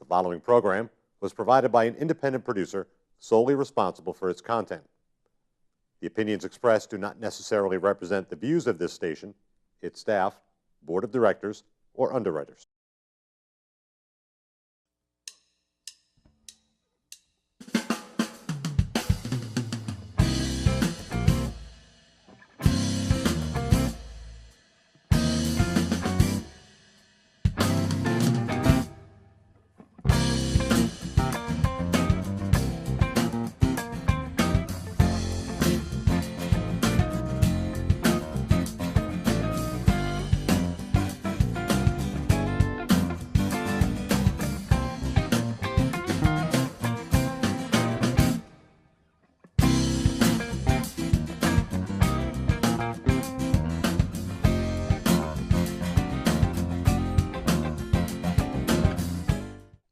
following program was provided by an independent producer solely responsible for its content. The opinions expressed do not necessarily represent the views of this station, its staff, board of directors, or underwriters.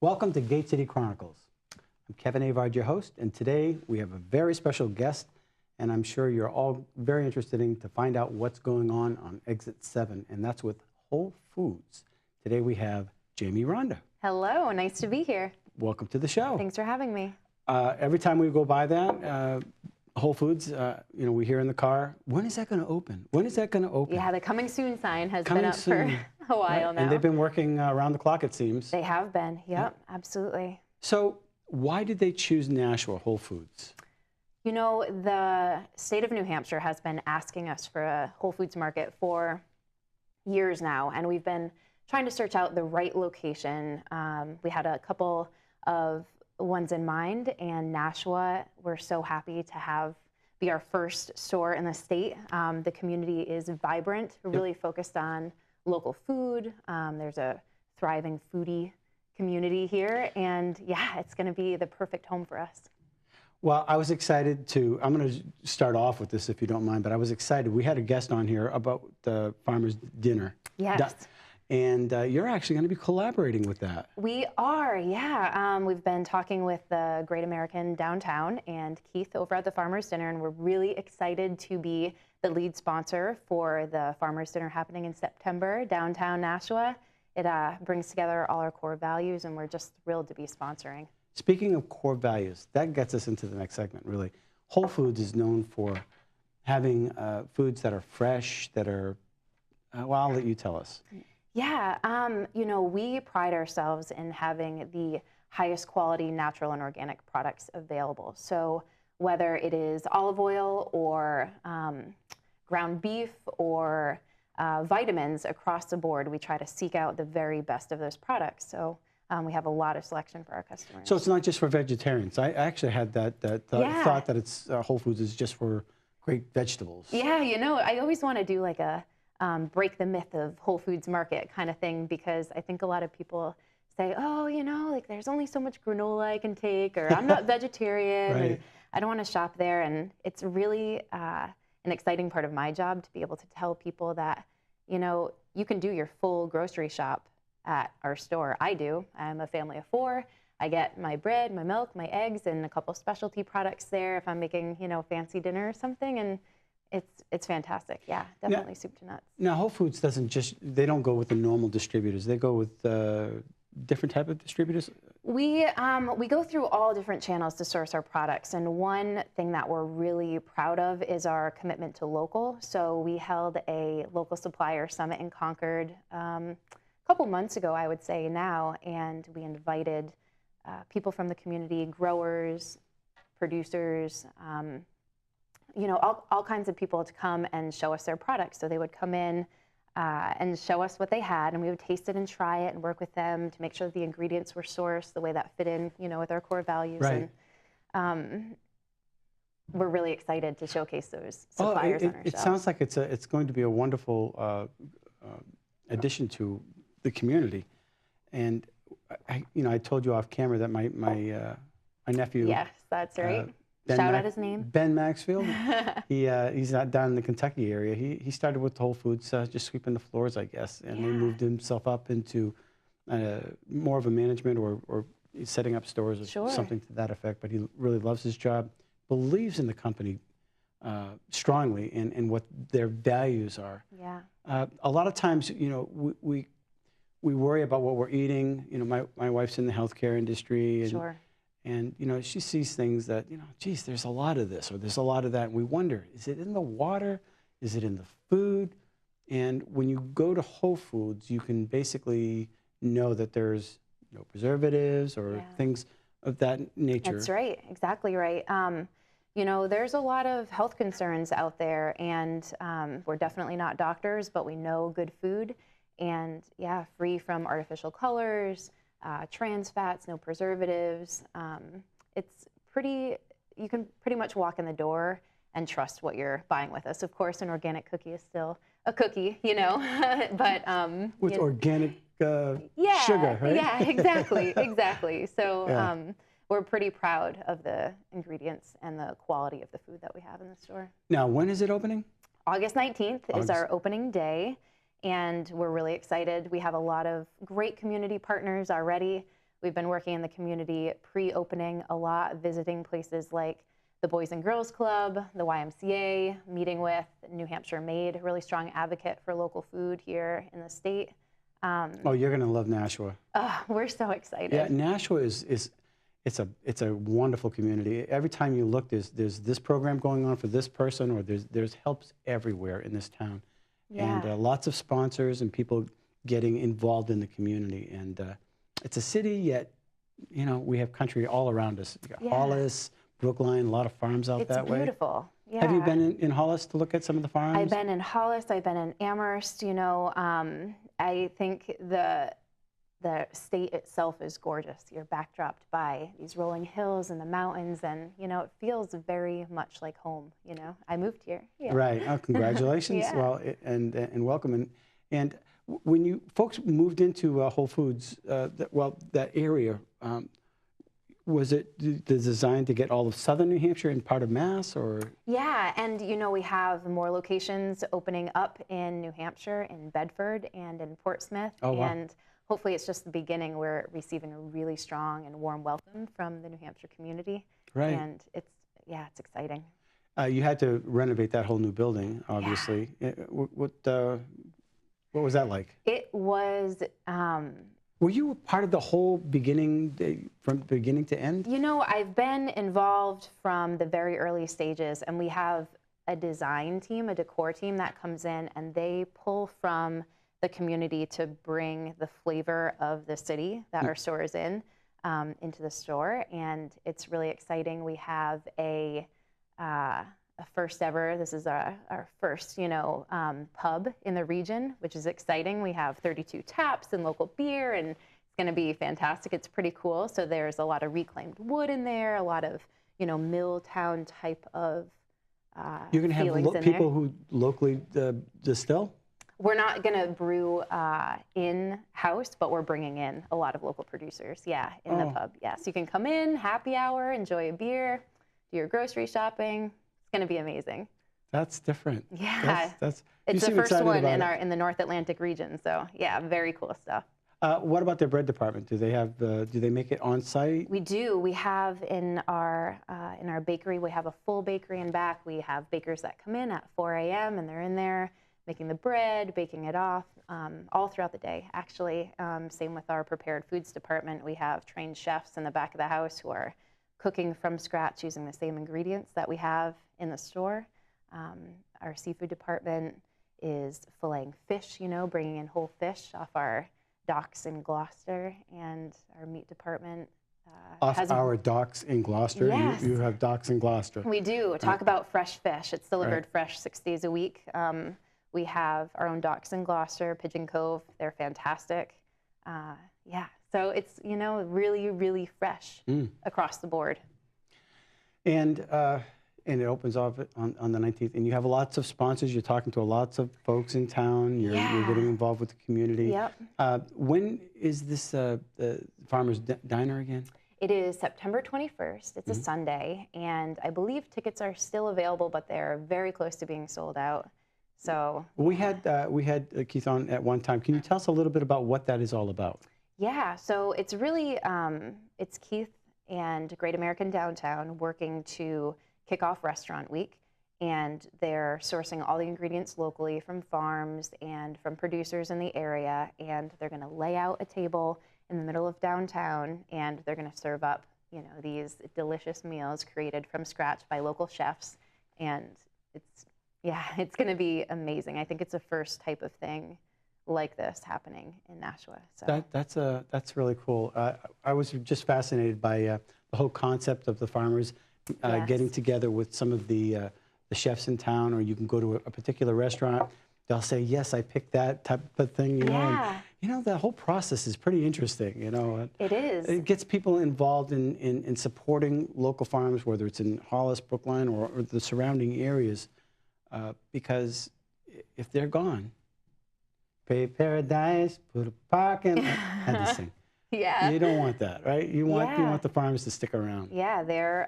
Welcome to Gate City Chronicles. I'm Kevin Avard, your host, and today we have a very special guest, and I'm sure you're all very interested in to find out what's going on Exit 7, and that's with Whole Foods. Today we have Jaimee Rondeau. Hello, nice to be here. Welcome to the show. Thanks for having me. Every time we go by that, Whole Foods, we hear in the car, when is that going to open? When is that going to open? Yeah, the coming soon sign has been up for a while now. And they've been working around the clock, it seems. They have been, yep, absolutely. So why did they choose Nashua, Whole Foods? You know, the state of New Hampshire has been asking us for a Whole Foods market for years now, and we've been trying to search out the right location. We had a couple of ones in mind, and Nashua, we're so happy to be our first store in the state. The community is vibrant, really focused on local food. There's a thriving foodie community here, and yeah, it's going to be the perfect home for us. Well, I was excited I'm going to start off with this if you don't mind, but I was excited. We had a guest on here about the farmer's dinner. Yes. And you're actually going to be collaborating with that. We are, yeah. We've been talking with the Great American Downtown and Keith over at the Farmer's Dinner, and we're really excited to be the lead sponsor for the Farmer's Dinner happening in September, downtown Nashua. It brings together all our core values, and we're just thrilled to be sponsoring. Speaking of core values, that gets us into the next segment, really. Whole Foods is known for having foods that are fresh, that are, well, I'll let you tell us. Yeah, we pride ourselves in having the highest quality natural and organic products available. So whether it is olive oil or ground beef or vitamins across the board, we try to seek out the very best of those products. So we have a lot of selection for our customers. So it's not just for vegetarians. I actually had that thought that it's Whole Foods is just for great vegetables. Yeah, I always want to do like a break the myth of Whole Foods market kind of thing, because I think a lot of people say, oh, like there's only so much granola I can take, or I'm not vegetarian, Right. and I don't want to shop there. And it's really an exciting part of my job to be able to tell people that, you can do your full grocery shop at our store. I do. I'm a family of 4. I get my bread, my milk, my eggs, and a couple specialty products there if I'm making, fancy dinner or something. And it's fantastic. Yeah, definitely soup to nuts. Now, Whole Foods they don't go with the normal distributors. They go with different type of distributors? We go through all different channels to source our products, and one thing that we're really proud of is our commitment to local. So we held a local supplier summit in Concord a couple months ago, I would say now, and we invited people from the community, growers, producers, all kinds of people to come and show us their products. So they would come in and show us what they had, and we would taste it and try it and work with them to make sure that the ingredients were sourced the way that fit in, with our core values. Right. And we're really excited to showcase those suppliers on our It shelves. sounds like it's going to be a wonderful addition to the community. And I told you off camera that my nephew. Yes, that's right. Shout out his name. Ben Maxfield. He's not down in the Kentucky area. He started with Whole Foods, just sweeping the floors, I guess, and he moved himself up into more of a management or setting up stores or something to that effect. But he really loves his job, believes in the company strongly, and what their values are. Yeah. A lot of times, we we worry about what we're eating. You know, my wife's in the healthcare industry, and Sure. and you know, she sees things that, you know, geez, there's a lot of this or there's a lot of that, and we wonder, is it in the water? Is it in the food? And when you go to Whole Foods, you can basically know that there's no preservatives or things of that nature. That's right. Exactly right. You know, there's a lot of health concerns out there, and we're definitely not doctors, but we know good food, and yeah, free from artificial colors, trans fats, no preservatives. It's pretty, you can pretty much walk in the door and trust what you're buying with us. Of course, an organic cookie is still a cookie, you know, but with you know, organic sugar, right? Yeah, exactly, exactly. So Yeah. we're pretty proud of the ingredients and the quality of the food that we have in the store. Now, when is it opening? August 19th is August. our opening day, and we're really excited. We have a lot of great community partners already. We've been working in the community pre-opening a lot, visiting places like the Boys and Girls Club, the YMCA, meeting with New Hampshire Made, a really strong advocate for local food here in the state. Oh, you're going to love Nashua. We're so excited. Yeah, Nashua it's a wonderful community. Every time you look, there's this program going on for this person, or there's helps everywhere in this town. Yeah. And lots of sponsors and people getting involved in the community. And it's a city, yet, you know, we have country all around us. You got Hollis, Brookline, a lot of farms out that way. It's beautiful. Yeah. Have you been in Hollis to look at some of the farms? I've been in Hollis. I've been in Amherst. You know, I think the state itself is gorgeous. You're backdropped by these rolling hills and the mountains, and you know, it feels very much like home. You know, I moved here. Yeah. Right. Oh, congratulations. Yeah. Well, and welcome. And when you folks moved into Whole Foods, that area, was it the design to get all of southern New Hampshire and part of Mass, or? Yeah, and you know, we have more locations opening up in New Hampshire, in Bedford, and in Portsmouth. Oh, wow. And hopefully it's just the beginning. We're receiving a really strong and warm welcome from the New Hampshire community. Right. And it's exciting. You had to renovate that whole new building, obviously. Yeah. What was that like? It was... Were you a part of the whole beginning, from beginning to end? You know, I've been involved from the very early stages, and we have a design team, a decor team that comes in, and they pull from the community to bring the flavor of the city that our store is in into the store, and it's really exciting. We have a first ever, this is our first, you know, pub in the region, which is exciting. We have 32 taps and local beer, and it's going to be fantastic. It's pretty cool. So there's a lot of reclaimed wood in there, a lot of, you know, Milltown type of You're going to have people who locally distill? We're not going to brew in-house, but we're bringing in a lot of local producers, in the pub. Yeah, so you can come in, happy hour, enjoy a beer, do your grocery shopping. It's going to be amazing. That's different. Yeah, that's it's the first one in the North Atlantic region. So yeah, very cool stuff. What about their bread department? Do they have? Do they make it on site? We do. We have in our bakery. We have a full bakery in back. We have bakers that come in at 4 a.m. and they're in there making the bread, baking it off, all throughout the day. Actually, same with our prepared foods department. We have trained chefs in the back of the house who are cooking from scratch using the same ingredients that we have in the store. Our seafood department is filleting fish, you know, bringing in whole fish off our docks in Gloucester, and our meat department our docks in Gloucester. Yes. You have docks in Gloucester. We do. Talk about fresh fish. It's delivered fresh 6 days a week. We have our own docks in Gloucester, Pigeon Cove. They're fantastic. So it's, you know, really, really fresh across the board. And it opens up on the 19th. And you have lots of sponsors. You're talking to lots of folks in town. You're getting involved with the community. Yep. When is this the Farmer's Diner again? It is September 21st. It's a Sunday. And I believe tickets are still available, but they're very close to being sold out. So we had Keith on at one time. Can you tell us a little bit about what that is all about? Yeah, so it's really, it's Keith and Great American Downtown working to kick off Restaurant Week. and they're sourcing all the ingredients locally from farms and from producers in the area, and they're going to lay out a table in the middle of downtown, and they're going to serve up, you know, these delicious meals created from scratch by local chefs, and it's going to be amazing. I think it's the first type of thing like this happening in Nashua. So that's really cool. I was just fascinated by the whole concept of the farmers getting together with some of the chefs in town, or you can go to a particular restaurant. They'll say, "Yes, I picked that type of thing." You know, and, you know, the whole process is pretty interesting. You know, it is. It gets people involved in supporting local farms, whether it's in Hollis, Brookline, or the surrounding areas, because if they're gone, pay paradise, put a park in. I had to sing. Yeah. You don't want that, right? You want the farmers to stick around. Yeah, they're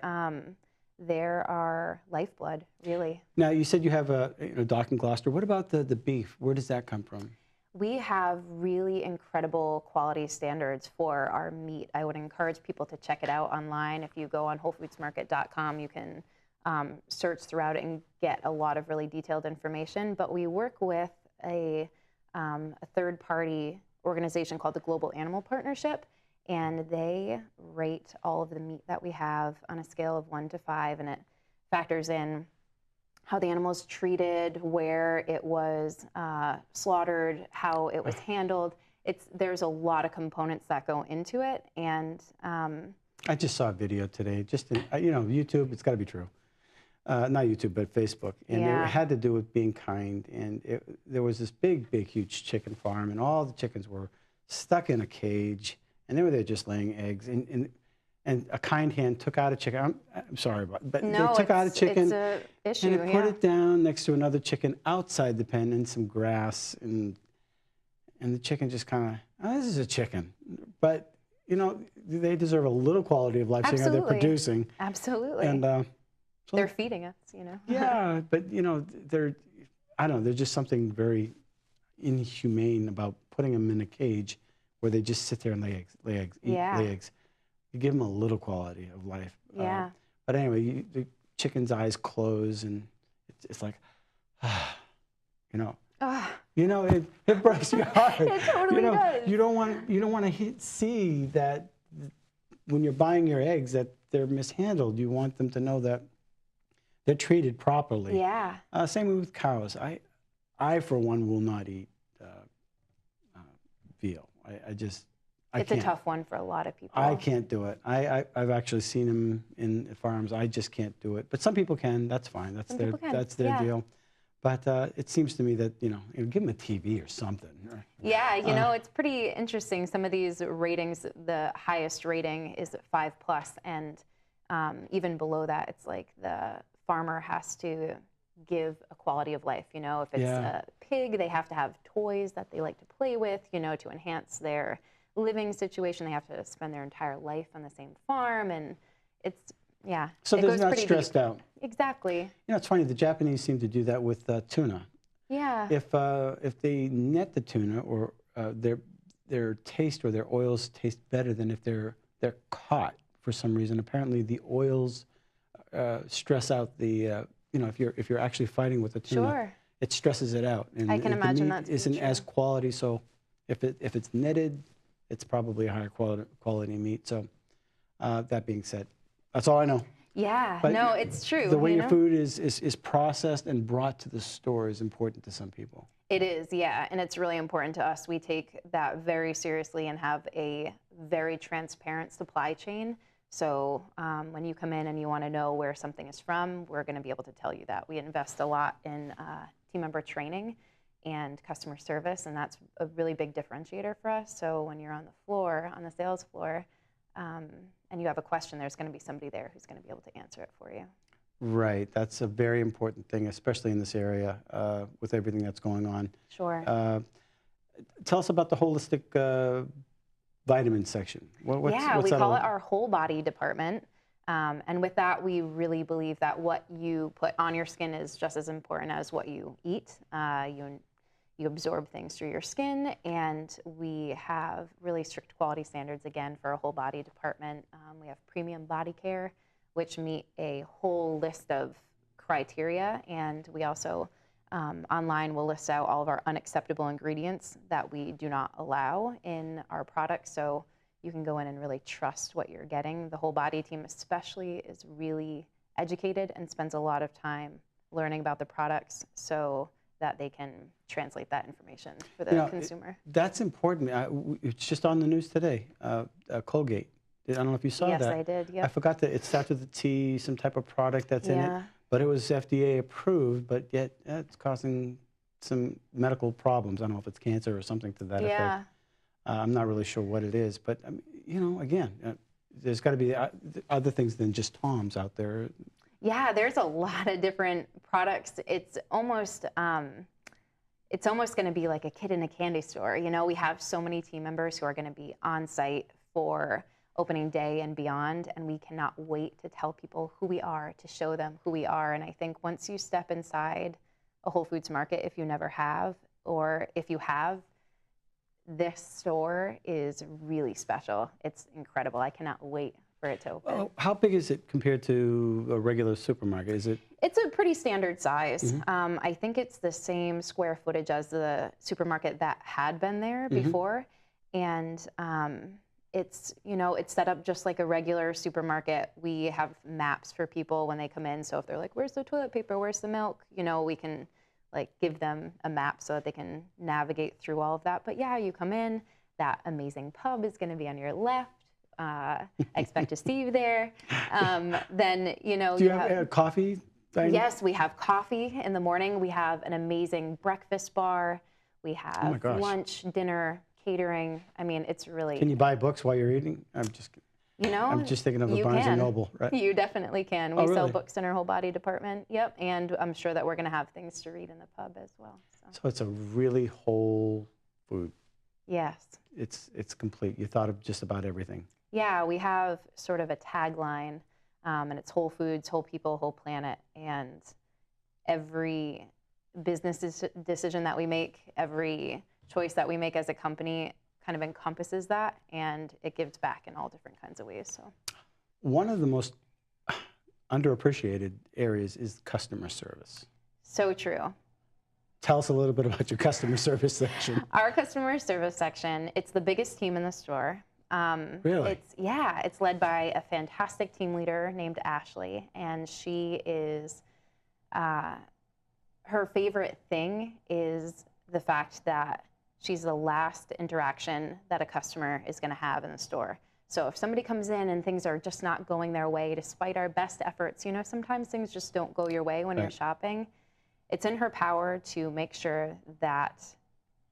our lifeblood, really. Now, you said you have a dock in Gloucester. What about the beef? Where does that come from? We have really incredible quality standards for our meat. I would encourage people to check it out online. If you go on WholeFoodsMarket.com, you can search throughout it and get a lot of really detailed information. But we work with a third-party organization called the Global Animal Partnership, and they rate all of the meat that we have on a scale of 1 to 5, and it factors in how the animal is treated, where it was slaughtered, how it was handled. There's a lot of components that go into it, and I just saw a video today, just in, YouTube. It's got to be true. Not YouTube, but Facebook, and it had to do with being kind. And there was this big, huge chicken farm, and all the chickens were stuck in a cage, and they were there just laying eggs. And a kind hand took out a chicken. I'm sorry, but they took out a chicken, it's a issue, and it put it down next to another chicken outside the pen in some grass, and the chicken just kind of, oh, this is a chicken, but you know, they deserve a little quality of life, seeing how they're producing. Absolutely. And so they're feeding us, you know. Yeah, but you know, I don't know, there's just something very inhumane about putting them in a cage where they just sit there and lay eggs. You give them a little quality of life. Yeah. But anyway, the chicken's eyes close, and it's like, you know. It breaks your heart. It totally does. You don't want to see that when you're buying your eggs that they're mishandled. You want them to know that they're treated properly. Yeah. Same with cows. I for one will not eat veal. I can't. It's a tough one for a lot of people. I can't do it. I've actually seen them in farms. I just can't do it. But some people can. That's fine. That's their deal. But it seems to me that, give them a TV or something. Yeah, it's pretty interesting. Some of these ratings, the highest rating is 5+, and even below that, it's like the farmer has to give a quality of life. If it's a pig, they have to have toys that they like to play with, to enhance their living situation. They have to spend their entire life on the same farm, and it's, so they're not stressed out. Exactly. It's funny, the Japanese seem to do that with tuna. Yeah. If they net the tuna, or their taste or their oils taste better than if they're caught for some reason. Apparently the oils stress out the if you're actually fighting with the tuna, it stresses it out. And I can imagine that isn't as quality. So if it's netted, it's probably a higher quality meat. So that being said, that's all I know. Yeah, but no, it's true. The way your food is processed and brought to the store is important to some people. It is, yeah, and it's really important to us. We take that very seriously and have a very transparent supply chain. So when you come in and you want to know where something is from, we're going to be able to tell you that. We invest a lot in team member training and customer service, and that's a really big differentiator for us. So when you're on the floor, on the sales floor, and you have a question, there's going to be somebody there who's going to be able to answer it for you. Right. That's a very important thing, especially in this area with everything that's going on. Sure. Tell us about the holistic vitamin section. What's we call it our whole body department. And with that, we really believe that what you put on your skin is just as important as what you eat. You absorb things through your skin, and we have really strict quality standards, again, for a whole body department. We have premium body care, which meet a whole list of criteria, and we also online will list out all of our unacceptable ingredients that we do not allow in our products, so you can go in and really trust what you're getting. The whole body team especially is really educated and spends a lot of time learning about the products so that they can translate that information for the consumer. That's important. It's just on the news today. Colgate. I don't know if you saw that. Yes, I did. Yep. I forgot that it starts with a T, some type of product that's in it, but it was FDA approved, but yet it's causing some medical problems. I don't know if it's cancer or something to that effect. I'm not really sure what it is, but you know, again, there's got to be other things than just Tom's out there. Yeah, there's a lot of different products. It's almost going to be like a kid in a candy store. You know, we have so many team members who are going to be on site for opening day and beyond, and we cannot wait to tell people who we are, to show them who we are. And I think once you step inside a Whole Foods market, if you never have, or if you have, this store is really special. It's incredible. I cannot wait for it to open. Well, how big is it compared to a regular supermarket? Is it? It's a pretty standard size. I think it's the same square footage as the supermarket that had been there before, and it's, you know, it's set up just like a regular supermarket. We have maps for people when they come in, so if they're like, "Where's the toilet paper? Where's the milk?" You know, we can like give them a map so that they can navigate through all of that. But yeah, you come in, that amazing pub is going to be on your left. I expect to see you there. Then, you know, do you have coffee? Yes, we have coffee in the morning. We have an amazing breakfast bar. We have lunch, dinner, catering. I mean, it's really. Can you buy books while you're eating? I'm just. You know, I'm just thinking of a Barnes and Noble, right? You definitely can. We sell books in our whole body department. Yep, and I'm sure that we're going to have things to read in the pub as well. So it's a really whole food. Yes. It's complete. You thought of just about everything. Yeah, we have sort of a tagline, and it's Whole Foods, Whole People, Whole Planet, and every business decision that we make, every choice that we make as a company kind of encompasses that, and it gives back in all different kinds of ways. So, one of the most underappreciated areas is customer service. So true. Tell us a little bit about your customer service section. Our customer service section, it's the biggest team in the store. Really? It's led by a fantastic team leader named Ashley, and she is, her favorite thing is the fact that she's the last interaction that a customer is going to have in the store. So if somebody comes in and things are just not going their way, despite our best efforts, you know, sometimes things just don't go your way when you're shopping. It's in her power to make sure that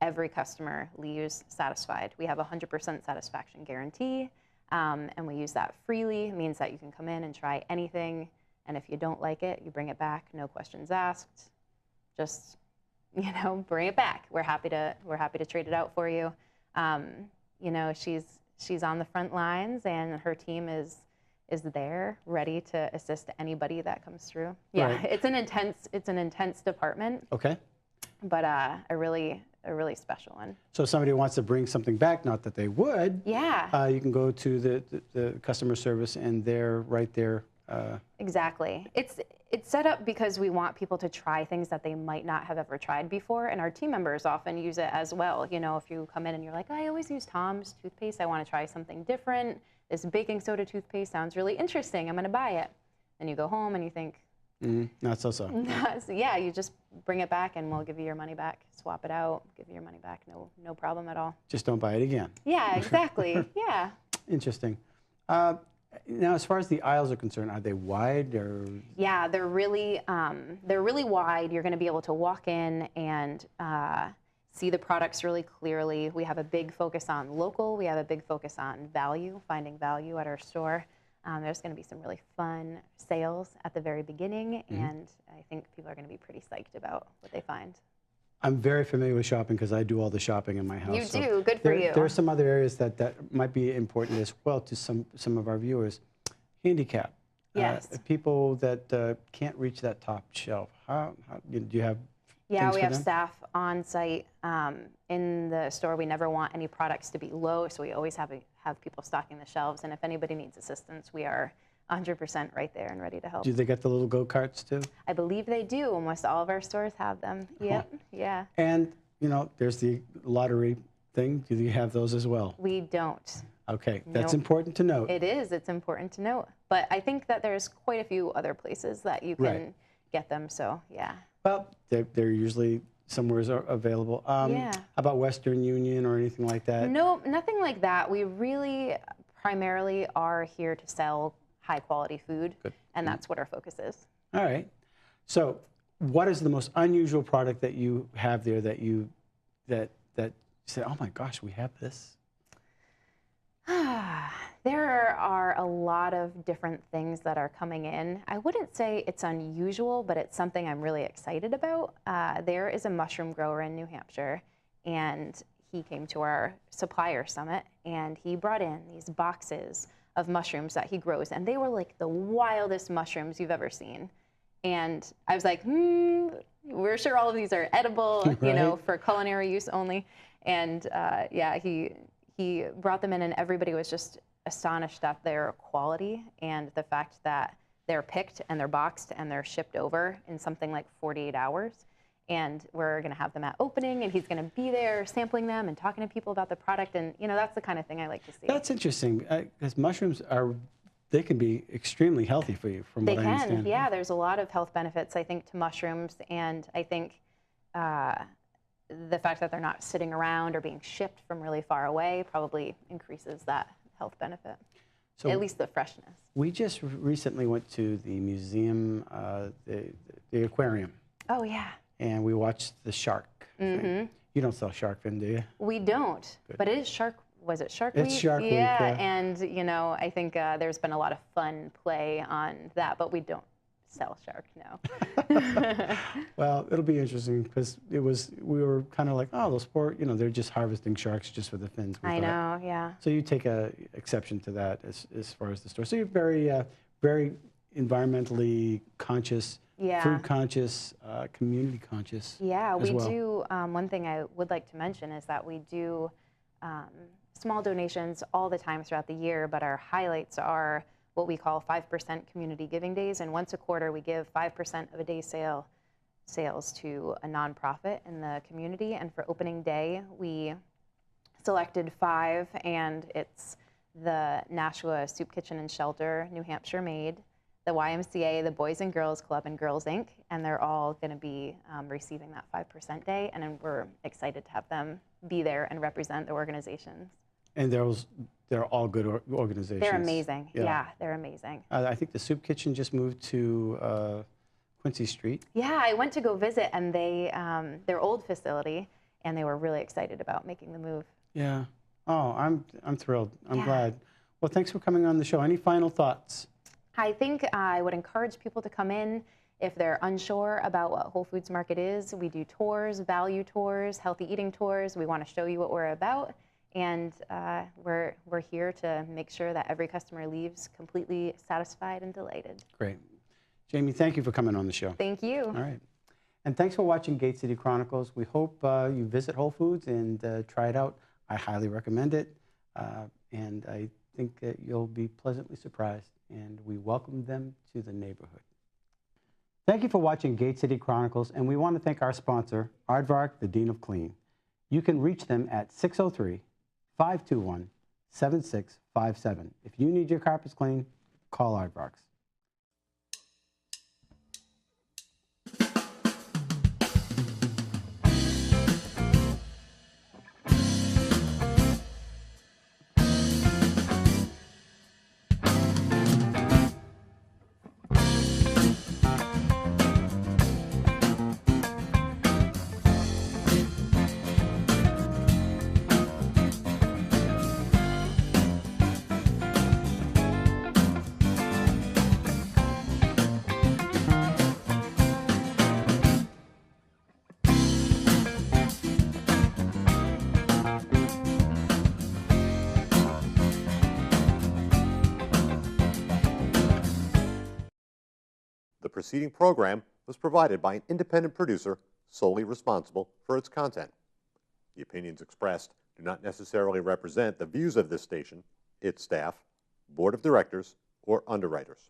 every customer leaves satisfied. We have a 100% satisfaction guarantee, and we use that freely. It means that you can come in and try anything, and if you don't like it, you bring it back, no questions asked. Just, you know, bring it back. We're happy to trade it out for you. You know, she's on the front lines, and her team is there, ready to assist anybody that comes through. Yeah, right. It's an intense department. Okay. But a really special one. So if somebody wants to bring something back, not that they would. Yeah. You can go to the customer service, and they're right there. Exactly. It's set up because we want people to try things that they might not have ever tried before, and our team members often use it as well. You know, if you come in and you're like, I always use Tom's toothpaste, I want to try something different. This baking soda toothpaste sounds really interesting. I'm going to buy it. And you go home and you think, not so. So yeah, you just bring it back and we'll give you your money back. Swap it out, give you your money back. No problem at all. Just don't buy it again. Yeah, exactly. Yeah. Interesting. Now, as far as the aisles are concerned, are they wide or? Yeah, they're really wide. You're going to be able to walk in and see the products really clearly. We have a big focus on local. We have a big focus on value, finding value at our store. There's going to be some really fun sales at the very beginning, and I think people are going to be pretty psyched about what they find. I'm very familiar with shopping because I do all the shopping in my house. You do. Good for you. There are some other areas that might be important as well to some of our viewers. Handicap. Yes. People that can't reach that top shelf. How do you have? Yeah, we have them? staff on site in the store. We never want any products to be low, so we always have people stocking the shelves. And if anybody needs assistance, we are 100% right there and ready to help. Do they get the little go-karts too? I believe they do. Almost all of our stores have them. Yep. Yeah. And, you know, there's the lottery thing. Do you have those as well? We don't. Okay, that's Nope. important to note. It is. It's important to note. But I think that there's quite a few other places that you can Right. get them. So, yeah. Well, they're usually somewhere available. Yeah. How about Western Union or anything like that? No, nothing like that. We really primarily are here to sell high quality food, Good. and that's what our focus is. All right. So, what is the most unusual product that you have there that you say, oh my gosh, we have this? There are a lot of different things that are coming in. I wouldn't say it's unusual, but it's something I'm really excited about. There is a mushroom grower in New Hampshire, and he came to our supplier summit, and he brought in these boxes of mushrooms that he grows, and they were like the wildest mushrooms you've ever seen. And I was like, we're sure all of these are edible, you know, Right. for culinary use only. And yeah, he brought them in, and everybody was just astonished at their quality and the fact that they're picked and they're boxed and they're shipped over in something like 48 hours. And we're going to have them at opening, and he's going to be there sampling them and talking to people about the product. And, you know, that's the kind of thing I like to see. That's interesting, because mushrooms they can be extremely healthy for you, from They what I can, understand. yeah. There's a lot of health benefits, I think, to mushrooms. And I think the fact that they're not sitting around or being shipped from really far away probably increases that health benefit, So at least the freshness. we just recently went to the museum, the aquarium, Oh, yeah. and we watched the shark thing. You don't sell shark fin, do you? We don't, but it is was it Shark Week? It's Shark Week, yeah. yeah. And, you know, I think there's been a lot of fun play on that, but we don't sell shark, no. Well, it'll be interesting, because we were kind of like, oh, those poor, you know, they're just harvesting sharks just for the fins. we I thought. know, yeah. So you take a exception to that as far as the store. So you're very, very environmentally conscious, Yeah. food conscious, community conscious. Yeah, as we well. do. One thing I would like to mention is that we do small donations all the time throughout the year, but our highlights are what we call 5% community giving days. And once a quarter, we give 5% of a day's sales to a nonprofit in the community. And for opening day, we selected 5, and it's the Nashua Soup Kitchen and Shelter, New Hampshire made, the YMCA, the Boys and Girls Club, and Girls Inc., and they're all going to be receiving that 5% day, and then we're excited to have them be there and represent the organizations. And they're all good organizations. They're amazing. Yeah, they're amazing. I think the soup kitchen just moved to Quincy Street. Yeah, I went to go visit, and they their old facility, and they were really excited about making the move. Yeah. Oh, I'm thrilled. I'm Yeah. glad. Well, thanks for coming on the show. Any final thoughts? I think I would encourage people to come in if they're unsure about what Whole Foods Market is. We do tours, value tours, healthy eating tours. We want to show you what we're about, and we're here to make sure that every customer leaves completely satisfied and delighted. Great. Jaimee, thank you for coming on the show. Thank you. All right. And thanks for watching Gate City Chronicles. We hope you visit Whole Foods and try it out. I highly recommend it, and I think that you'll be pleasantly surprised, and we welcome them to the neighborhood. Thank you for watching Gate City Chronicles, and we want to thank our sponsor, Avard, the Dean of Clean. You can reach them at 603-521-7657. If you need your carpets cleaned, call Avard. The preceding program was provided by an independent producer solely responsible for its content. The opinions expressed do not necessarily represent the views of this station, its staff, board of directors, or underwriters.